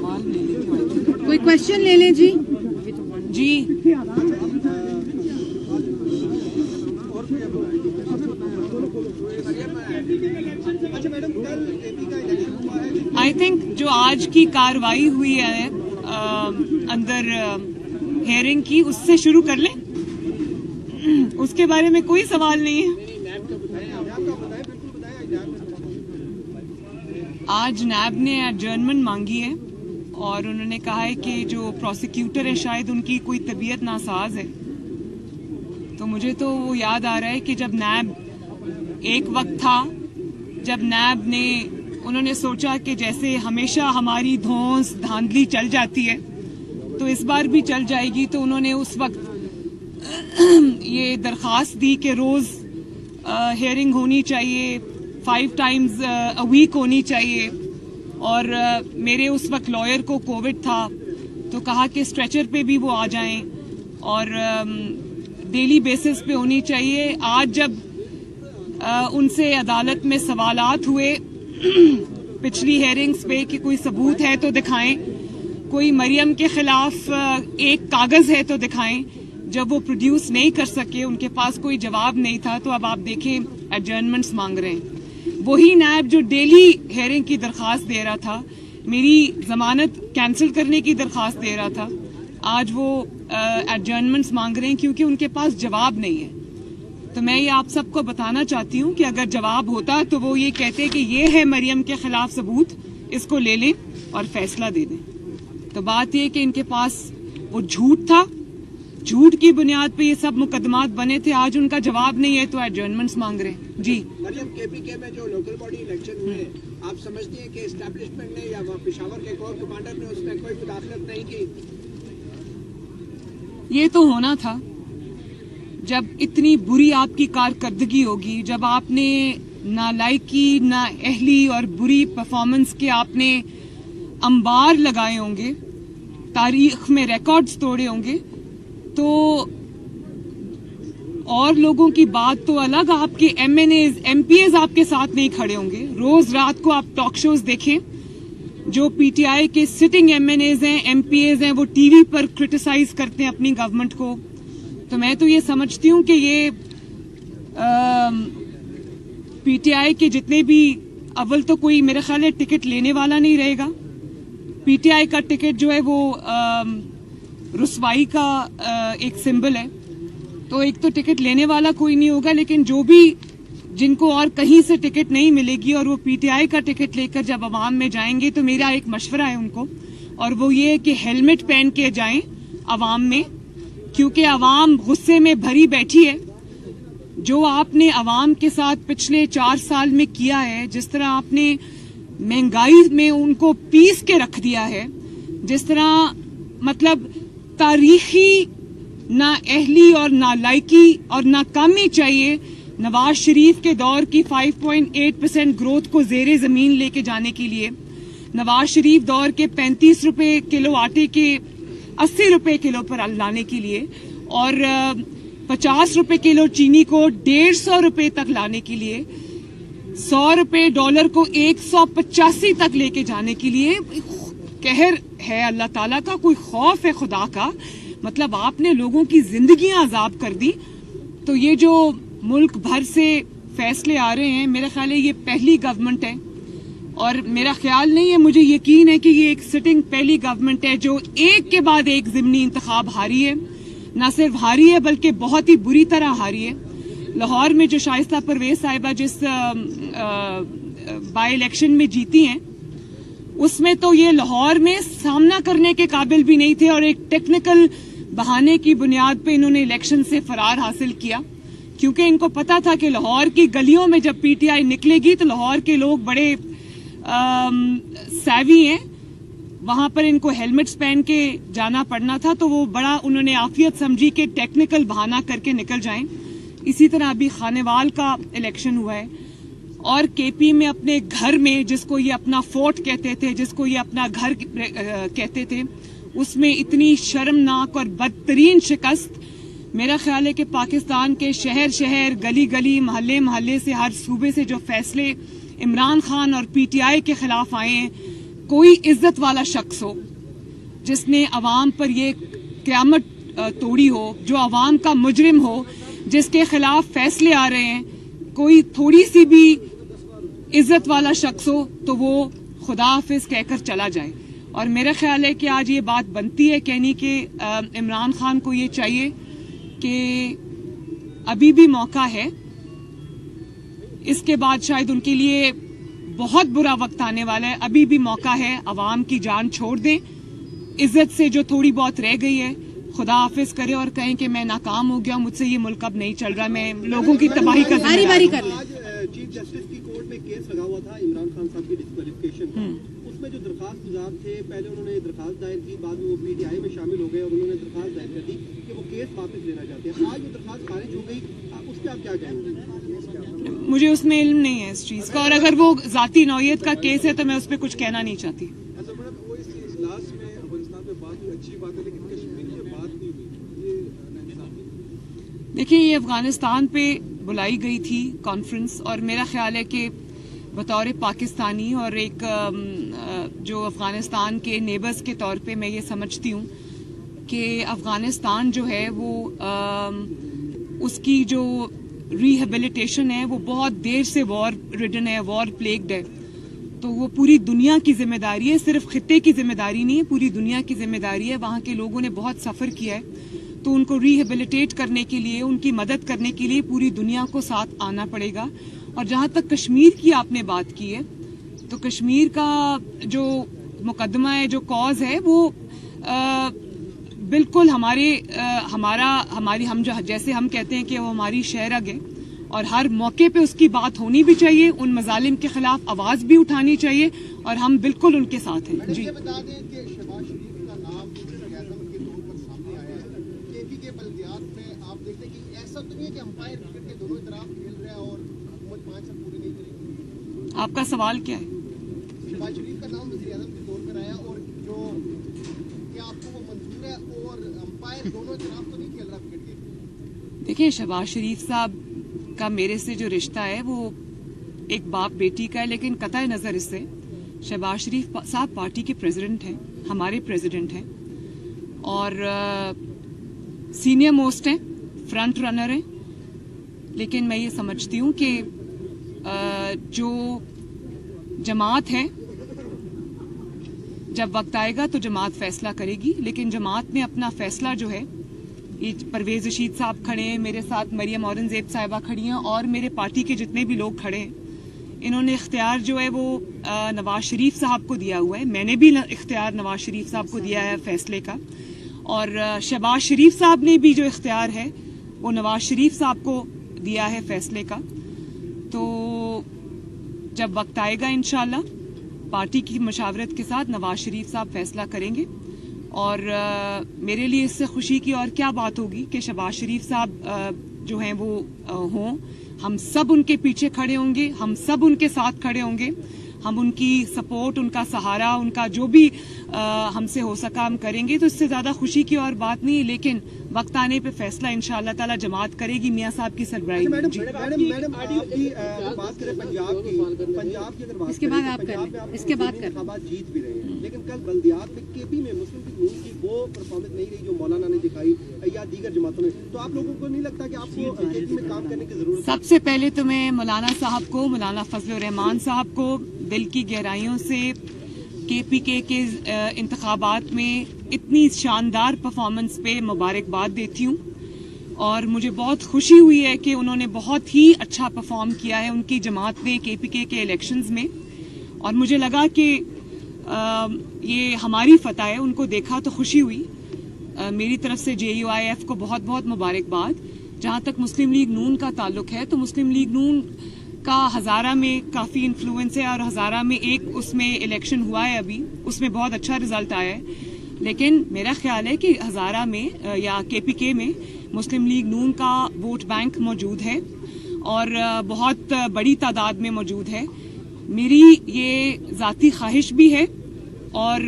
سوال لے لیں, کوئی کوشچن لے لیں جی. جی آئی تھنک جو آج کی کاروائی ہوئی ہے اندر ہیئرنگ کی, اس سے شروع کر لیں, اس کے بارے میں کوئی سوال نہیں ہے. آج نیب نے ایڈجرنمنٹ مانگی ہے اور انہوں نے کہا ہے کہ جو پروسیکیوٹر ہے شاید ان کی کوئی طبیعت ناساز ہے. تو مجھے تو وہ یاد آ رہا ہے کہ جب نیب ایک وقت تھا جب نیب نے انہوں نے سوچا کہ جیسے ہمیشہ ہماری دھونس دھاندلی چل جاتی ہے تو اس بار بھی چل جائے گی, تو انہوں نے اس وقت یہ درخواست دی کہ روز ہیئرنگ ہونی چاہیے, 5 times a week ہونی چاہیے. اور میرے اس وقت لائر کو کووڈ تھا تو کہا کہ اسٹریچر پہ بھی وہ آ جائیں اور ڈیلی بیسس پہ ہونی چاہیے. آج جب ان سے عدالت میں سوالات ہوئے پچھلی ہیئرنگز پہ کہ کوئی ثبوت ہے تو دکھائیں, کوئی مریم کے خلاف ایک کاغذ ہے تو دکھائیں, جب وہ پروڈیوس نہیں کر سکے, ان کے پاس کوئی جواب نہیں تھا, تو اب آپ دیکھیں ایڈجرنمنٹس مانگ رہے ہیں. وہی نیب جو ڈیلی ہیئرنگ کی درخواست دے رہا تھا, میری ضمانت کینسل کرنے کی درخواست دے رہا تھا, آج وہ ایڈجرنمنٹس مانگ رہے ہیں کیونکہ ان کے پاس جواب نہیں ہے. تو میں یہ آپ سب کو بتانا چاہتی ہوں کہ اگر جواب ہوتا تو وہ یہ کہتے کہ یہ ہے مریم کے خلاف ثبوت, اس کو لے لیں اور فیصلہ دے دیں. تو بات یہ کہ ان کے پاس وہ جھوٹ تھا, جھوٹ کی بنیاد پہ یہ سب مقدمات بنے تھے, آج ان کا جواب نہیں ہے تو ایڈجرنمنٹس مانگ رہے ہیں. جی مریم, کے پی کے میں جو لوکل باڈی الیکشن ہوئے, آپ سمجھتی ہیں کہ اسٹیبلشمنٹ نے یا پشاور کے کور کمانڈر نے اس میں کوئی مداخلت نہیں کی؟ یہ تو ہونا تھا. جب اتنی بری آپ کی کارکردگی ہوگی, جب آپ نے نالائکی, نااہلی اور بری پرفارمنس کے آپ نے انبار لگائے ہوں گے, تاریخ میں ریکارڈز توڑے ہوں گے, تو اور لوگوں کی بات تو الگ, آپ کے M N As, M P As آپ کے ساتھ نہیں کھڑے ہوں گے. روز رات کو آپ ٹاک شوز دیکھیں, جو پی ٹی آئی کے سٹنگ ایم این ایز ہیں, ایم پی ایز ہیں, وہ ٹی وی پر کرٹیسائز کرتے ہیں اپنی گورنمنٹ کو. تو میں تو یہ سمجھتی ہوں کہ یہ پی ٹی آئی کے جتنے بھی, اول تو کوئی میرے خیال ہے ٹکٹ لینے والا نہیں رہے گا. پی ٹی آئی کا ٹکٹ جو ہے وہ رسوائی کا ایک سمبل ہے, تو ایک تو ٹکٹ لینے والا کوئی نہیں ہوگا. لیکن جو بھی جن کو اور کہیں سے ٹکٹ نہیں ملے گی اور وہ پی ٹی آئی کا ٹکٹ لے کر جب عوام میں جائیں گے, تو میرا ایک مشورہ ہے ان کو, اور وہ یہ کہ ہیلمٹ پہن کے جائیں عوام میں, کیونکہ عوام غصے میں بھری بیٹھی ہے. جو آپ نے عوام کے ساتھ پچھلے 4 سال میں کیا ہے, جس طرح آپ نے مہنگائی میں ان کو پیس کے رکھ دیا ہے, جس طرح مطلب تاریخی نااہلی اور نالائکی اور ناکامی چاہیے نواز شریف کے دور کی 5.8% گروتھ کو زیر زمین لے کے جانے کے لیے, نواز شریف دور کے 35 روپے کلو آٹے کے 80 روپے کلو پر لانے کے لیے, اور 50 روپے کلو چینی کو 150 روپے تک لانے کے لیے, 100 روپے ڈالر کو 185 تک لے کے جانے کے لیے. قہر ہے اللہ تعالیٰ کا, کوئی خوف ہے خدا کا. مطلب آپ نے لوگوں کی زندگیاں عذاب کر دی. تو یہ جو ملک بھر سے فیصلے آ رہے ہیں, میرا خیال ہے یہ پہلی گورنمنٹ ہے, اور میرا خیال نہیں ہے, مجھے یقین ہے کہ یہ ایک سٹنگ پہلی گورنمنٹ ہے جو ایک کے بعد ایک ضمنی انتخاب ہاری ہے. نہ صرف ہاری ہے بلکہ بہت ہی بری طرح ہاری ہے. لاہور میں جو شائستہ پرویز صاحبہ جس بائی الیکشن میں جیتی ہیں, اس میں تو یہ لاہور میں سامنا کرنے کے قابل بھی نہیں تھے, اور ایک ٹیکنیکل بہانے کی بنیاد پہ انہوں نے الیکشن سے فرار حاصل کیا, کیونکہ ان کو پتا تھا کہ لاہور کی گلیوں میں جب پی ٹی آئی نکلے گی تو لاہور کے لوگ بڑے سیوی ہیں, وہاں پر ان کو ہیلمٹس پہن کے جانا پڑنا تھا, تو وہ بڑا انہوں نے عافیت سمجھی کہ ٹیکنیکل بہانہ کر کے نکل جائیں. اسی طرح ابھی خانیوال کا الیکشن ہوا ہے, اور کے پی میں اپنے گھر میں, جس کو یہ اپنا فورٹ کہتے تھے, جس کو یہ اپنا گھر کہتے تھے, اس میں اتنی شرمناک اور بدترین شکست. میرا خیال ہے کہ پاکستان کے شہر شہر, گلی گلی, محلے محلے سے, ہر صوبے سے جو فیصلے عمران خان اور پی ٹی آئی کے خلاف آئے ہیں, कोई इज्जत वाला शख्स हो जिसने अवाम पर ये क़यामत तोड़ी हो, जो अवाम का मुजरिम हो, जिसके खिलाफ फैसले आ रहे हैं, कोई थोड़ी सी भी इज्जत वाला शख्स हो तो वो खुदा हाफिज कहकर चला जाए। और मेरा ख्याल है कि आज ये बात बनती है कहनी कि इमरान खान को ये चाहिए कि अभी भी मौका है, इसके बाद शायद उनके लिए बहुत बुरा वक्त आने वाला है, अभी भी मौका है, अवाम की जान छोड़ दें, इज्जत से जो थोड़ी बहुत रह गई है खुदा हाफिज करे और कहें कि मैं नाकाम हो गया, मुझसे ये मुल्क अब नहीं चल रहा, मैं लोगों की तबाही का बारी कर लें। आज चीफ जस्टिस की कोर्ट में केस लगा हुआ था इमरान खान साहब की डिस्क्वालिफिकेशन का। उसमें जो दरखास्त गुजार थे, पहले उन्होंने दरखास्त दायर की, बाद में वो पीटीआई में शामिल हो गए और उन्होंने दरखास्त दायर कर दी कि वो केस वापस लेना चाहते हैं। आज वो दरखास्त खारिज हो गई, उस पर आप क्या कहेंगे? मुझे उसमें इल्म नहीं है इस चीज का, और अगर वो जाती नौयत का केस है तो मैं उस पर कुछ कहना नहीं चाहती। अच्छा मैडम, वो इस इजलास में अफगानिस्तान में बात हुई, अच्छी बात है, लेकिन कश्मीर में बात नहीं हुई, ये नाइंसाफी। देखिए, ये अफगानिस्तान पे बुलाई गई थी कॉन्फ्रेंस, और मेरा ख्याल है कि बतौर पाकिस्तानी और एक जो अफगानिस्तान के नेबर्स के तौर पे मैं ये समझती हूँ कि अफगानिस्तान जो है वो उसकी जो रिहेबिलिटेशन है वो बहुत देर से वॉर रिडन है, वॉर प्लेग्ड है, तो वो पूरी दुनिया की जिम्मेदारी है, सिर्फ खित्ते की जिम्मेदारी नहीं है, पूरी दुनिया की जिम्मेदारी है। वहाँ के लोगों ने बहुत सफ़र किया है, तो उनको रिहेबिलिटेट करने के लिए, उनकी मदद करने के लिए पूरी दुनिया को साथ आना पड़ेगा। और जहाँ तक कश्मीर की आपने बात की है, तो कश्मीर का जो मुकदमा है, जो कॉज है, वो बिल्कुल हम जैसे हम कहते हैं कि वो हमारी शहरग है, और हर मौके पे उसकी बात होनी भी चाहिए, उन मजालिम के खिलाफ आवाज भी उठानी चाहिए, और हम बिल्कुल उनके साथ हैं। जी, ये बता दें कि शहबाज शरीफ का नाम वज़ीर-ए-आज़म के तौर पर सामने आया है। केपी के बल्दियात में आप देखते हैं कि ऐसा तो नहीं है कि अंपायर क्रिकेट के दोनों तरफ खेल रहा है और हुकूमत 5 साल पूरी नहीं करेगी। आपका सवाल क्या है? शहबाज शरीफ का नाम वज़ीर-ए-आज़म के तौर पर आया, और जो क्या आपको वो मंजूर है, और अंपायर दोनों तरफ तो नहीं खेल रहा क्रिकेट के? देखिए, शहबाज शरीफ साहब का मेरे से जो रिश्ता है वो एक बाप बेटी का है, लेकिन कतई नज़र इससे शहबाज शरीफ साहब पार्टी के प्रेसिडेंट हैं, हमारे प्रेसिडेंट हैं, और सीनियर मोस्ट हैं, फ्रंट रनर हैं। लेकिन मैं ये समझती हूँ कि जो जमात है, जब वक्त आएगा तो जमात फैसला करेगी, लेकिन जमात ने अपना फैसला जो है, ये परवेज रशीद साहब खड़े हैं, मेरे साथ मरियम औरंगजेब साहिबा खड़ी हैं, और मेरे पार्टी के जितने भी लोग खड़े हैं, इन्होंने इख्तियार जो है वो नवाज शरीफ साहब को दिया हुआ है। मैंने भी इख्तियार नवाज शरीफ साहब को दिया है फैसले का, और शहबाज शरीफ साहब ने भी जो इख्तियार है वो नवाज शरीफ साहब को दिया है फैसले का। तो जब वक्त आएगा इंशाल्लाह पार्टी की मशावरत के साथ नवाज शरीफ साहब फैसला करेंगे, और मेरे लिए इससे खुशी की और क्या बात होगी कि शहबाज शरीफ साहब जो हैं वो हों, हम सब उनके पीछे खड़े होंगे, हम सब उनके साथ खड़े होंगे, हम उनकी सपोर्ट, उनका सहारा, उनका जो भी हमसे हो सका हम करेंगे। तो इससे ज़्यादा खुशी की और बात नहीं है, लेकिन वक्त आने पे फैसला इंशाअल्लाह ताला जमात करेगी मियाँ साहब की सरबराही में। जी, मैडम आपकी बात करें पंजाब की अगर बात इसके बाद आप पंजाब कर लें, में आप इसके बाद कर। इंतखाबात जीत भी रहे हैं, लेकिन कल बल्दियात में केपी में मुस्लिम लीग की वो परफॉर्मेंस नहीं रही जो मौलाना ने दिखाई या दीगर जमातों ने। तो आप लोगों को नहीं लगता कि आपको केपी में काम करने की जरूरत है? सबसे पहले तो मैं मौलाना साहब को, मौलाना फजल रहमान साहब को दिल की गहराइयों से केपीके के इंतखाबात में इतनी शानदार परफॉर्मेंस पे मुबारकबाद देती हूँ, और मुझे बहुत खुशी हुई है कि उन्होंने बहुत ही अच्छा परफॉर्म किया है उनकी जमात ने केपीके के इलेक्शंस में, और मुझे लगा कि ये हमारी फतह है। उनको देखा तो खुशी हुई। मेरी तरफ से JUIF को बहुत बहुत मुबारकबाद। जहाँ तक मुस्लिम लीग नून का ताल्लुक है, तो मुस्लिम लीग नून का हज़ारा में काफ़ी इन्फ्लुएंस है, और हज़ारा में एक उसमें इलेक्शन हुआ है अभी, उसमें बहुत अच्छा रिजल्ट आया है। लेकिन मेरा ख्याल है कि हज़ारा में या KPK में मुस्लिम लीग नून का वोट बैंक मौजूद है, और बहुत बड़ी तादाद में मौजूद है। मेरी ये ज़ाती ख्वाहिश भी है, और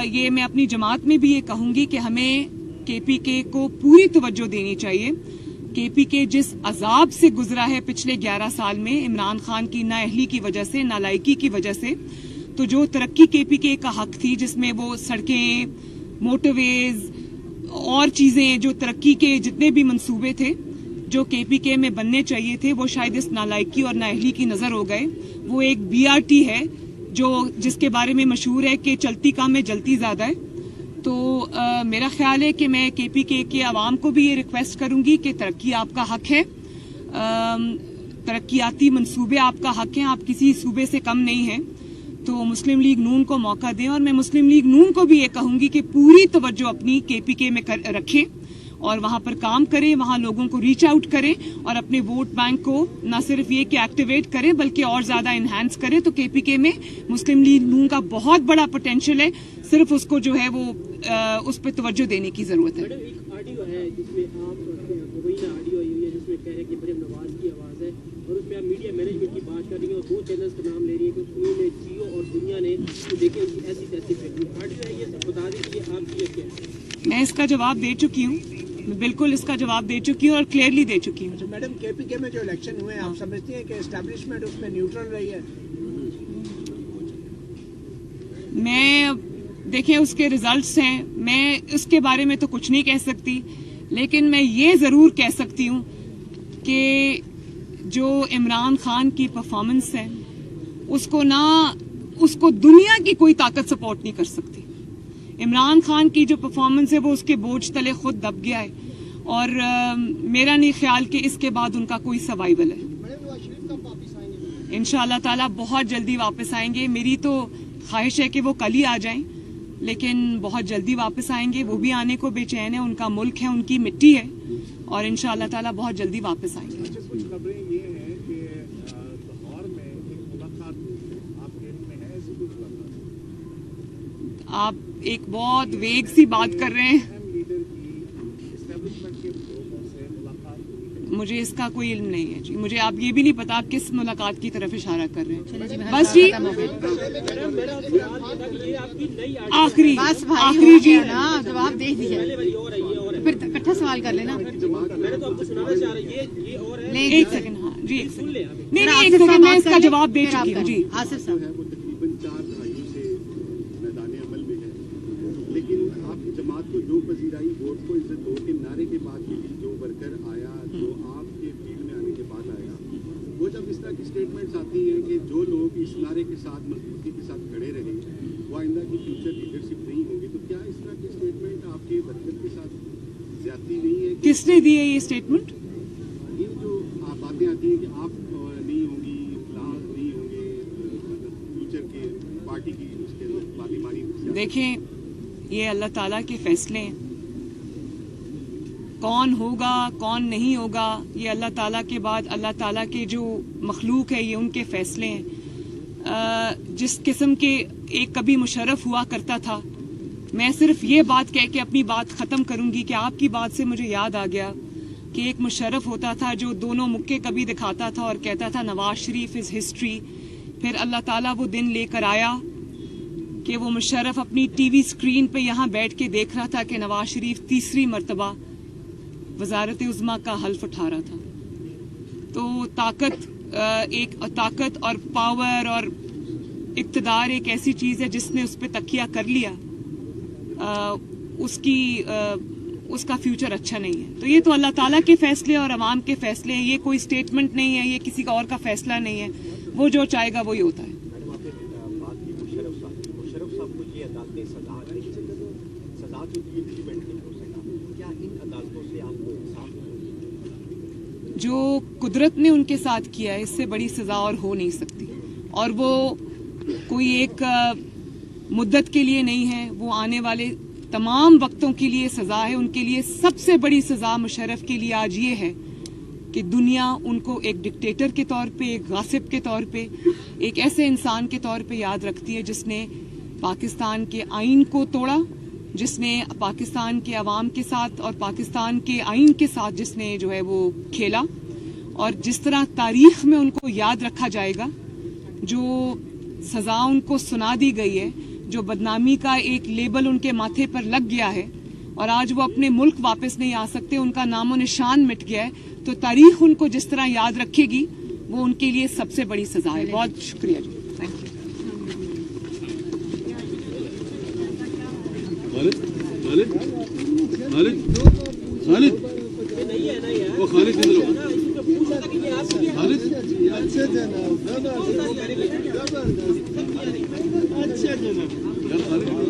ये मैं अपनी जमात में भी ये कहूँगी कि हमें KPK को पूरी तवज्जो देनी चाहिए। KPK जिस अजाब से गुजरा है पिछले 11 साल में, इमरान खान की नाअहली की वजह से, नालायकी की वजह से, तो जो तरक्की केपीके का हक थी, जिसमें वो सड़कें, मोटरवेज और चीजें, जो तरक्की के जितने भी मंसूबे थे जो केपीके में बनने चाहिए थे, वो शायद इस नालायकी और नाअहली की नजर हो गए। वो एक बीआरटी है जो जिसके बारे में मशहूर है कि चलती काम में जलती ज्यादा है। तो मेरा ख्याल है कि मैं केपीके के आवाम को भी ये रिक्वेस्ट करूंगी कि तरक्की आपका हक है, तरक्याती मंसूबे आपका हक हैं, आप किसी सूबे से कम नहीं हैं। तो मुस्लिम लीग नून को मौका दें, और मैं मुस्लिम लीग नून को भी ये कहूंगी कि पूरी तवज्जो अपनी केपीके में रखें और वहां पर काम करें, वहां लोगों को रीच आउट करें और अपने वोट बैंक को न सिर्फ ये कि एक्टिवेट करें बल्कि और ज्यादा इनहैंस करें। तो केपीके में मुस्लिम लीग नून का बहुत बड़ा पोटेंशियल है, सिर्फ उसको जो है वो उस पर तवज्जो देने की जरूरत है। मैडम, एक ऑडियो है जिसमें आप मुबैना ऑडियो आई हुई है जिसमें कह रहे हैं कि मरियम नवाज की आवाज़ है, और उसमें आप मीडिया मैनेजमेंट की बात कर रही हैं और 2 चैनल्स का नाम ले रही है कि उन्होंने जियो और दुनिया ने तो देखे उनकी ऐसी तैसी फेंकी ऑडियो है। ये बता दीजिए आपकी क्या है? मैं इसका जवाब दे चुकी हूँ, मैं बिल्कुल इसका जवाब दे चुकी हूँ और क्लियरली दे चुकी हूँ। तो मैडम, केपीके में जो इलेक्शन हुए हैं, आप समझती हैं कि एस्टैब्लिशमेंट उसमें न्यूट्रल रही है? मैं देखें उसके रिजल्ट्स हैं, मैं उसके बारे में तो कुछ नहीं कह सकती, लेकिन मैं ये जरूर कह सकती हूँ कि जो इमरान खान की परफॉर्मेंस है उसको दुनिया की कोई ताकत सपोर्ट नहीं कर सकती। इमरान खान की जो परफॉर्मेंस है वो उसके बोझ तले खुद दब गया है, और मेरा नहीं ख्याल कि इसके बाद उनका कोई सर्वाइवल है। इंशाअल्लाह ताला बहुत जल्दी वापस आएंगे। मेरी तो ख्वाहिश है कि वो कल ही आ जाएं, लेकिन बहुत जल्दी वापस आएंगे। वो भी आने को बेचैन है, उनका मुल्क है, उनकी मिट्टी है, और इंशाअल्लाह ताला बहुत जल्दी वापस आएंगे। कुछ खबरें ये हैं कि लाहौर में एक मुलाकात आपके में है, ऐसी कुछ मुलाकात? आप एक बहुत वेग सी बात कर रहे हैं, लीडर की एस्टेब्लिशमेंट के लोगों से मुलाकात हुई है। मुझे इसका कोई इल्म नहीं है जी। मुझे आप ये भी नहीं पता आप किस मुलाकात की तरफ इशारा कर रहे हैं। बस जी, आखिरी जी, जवाब दे दिया, फिर इकट्ठा सवाल कर लेना। मैंने तो आपको सुनाना चाह रही है, ये और है। एक सेकंड, हाँ जी, एक सेकंड, नहीं एक सेकंड, मैं इसका जवाब दे चुकी हूँ जी। आसिफ साहब, वो तकरीबन 4 दहाइयों से मैदान अमल में है, लेकिन आपकी जमात को जो पजीराई वोट को इज्जत दो के नारे के बाद भी जो वर्कर आया, जो आपके फील्ड में आने के बाद आया, वो जब इस तरह की स्टेटमेंट्स आती हैं कि जो लोग इस नारे के साथ मजबूती के साथ खड़े रहे वो आइंदा की फ्यूचर लीडरशिप नहीं होगी, तो क्या इस तरह की स्टेटमेंट आपके वर्कर के साथ ज्यादती नहीं है? किसने दी है ये स्टेटमेंट? ये जो बातें आती हैं कि आप नहीं होंगी, फिलहाल नहीं होंगे, फ्यूचर के पार्टी की उसके पार्लिमानी। देखें, ये अल्लाह ताला के फैसले हैं, कौन होगा कौन नहीं होगा ये अल्लाह ताला के बाद अल्लाह ताला के जो मखलूक है ये उनके फैसले हैं। जिस किस्म के एक कभी मुशर्रफ हुआ करता था, मैं सिर्फ ये बात कह के अपनी बात ख़त्म करूंगी कि आपकी बात से मुझे याद आ गया कि एक मुशर्रफ होता था जो दोनों मुक्के कभी दिखाता था और कहता था नवाज शरीफ इज़ हिस्ट्री। फिर अल्लाह ताला वो दिन लेकर आया कि वो मुशर्रफ अपनी टीवी स्क्रीन पे यहाँ बैठ के देख रहा था कि नवाज शरीफ तीसरी मरतबा वजारत उज़्मा का हल्फ उठा रहा था। तो ताकत और पावर और इक़्तिदार एक ऐसी चीज़ है जिसने उस पर तकिया कर लिया, उसका फ्यूचर अच्छा नहीं है। तो ये तो अल्लाह ताला के फैसले और अवाम के फैसले हैं, ये कोई स्टेटमेंट नहीं है, ये किसी का और का फैसला नहीं है। वो जो चाहेगा वही होता है। मैडम, आपने बात की मुशर्रफ साहब को ये अदालतें सजा जो दी इम्प्लीमेंट नहीं हो सका, क्या इन अदालतों से आपको इंसाफ मिलेगा? जो कुदरत ने उनके साथ किया है इससे बड़ी सजा और हो नहीं सकती, और वो कोई एक मुद्दत के लिए नहीं है, वो आने वाले तमाम वक्तों के लिए सजा है। उनके लिए सबसे बड़ी सजा मुशर्रफ के लिए आज ये है कि दुनिया उनको एक डिक्टेटर के तौर पे, एक गासिब के तौर पे, एक ऐसे इंसान के तौर पे याद रखती है जिसने पाकिस्तान के आइन को तोड़ा, जिसने पाकिस्तान के अवाम के साथ और पाकिस्तान के आइन के साथ जिसने जो है वो खेला। और जिस तरह तारीख में उनको याद रखा जाएगा, जो सजा उनको सुना दी गई है, जो बदनामी का एक लेबल उनके माथे पर लग गया है और आज वो अपने मुल्क वापस नहीं आ सकते, उनका नामो निशान मिट गया है, तो तारीख उनको जिस तरह याद रखेगी वो उनके लिए सबसे बड़ी सजा है। बहुत शुक्रिया जी, थैंक यू। خالد خالد خالد خالد نہیں ہے نا یار وہ خالد ادھر آؤ. نا اس میں پوچھا تھا کہ آپ کیا خالد اچھا جناب یار خالد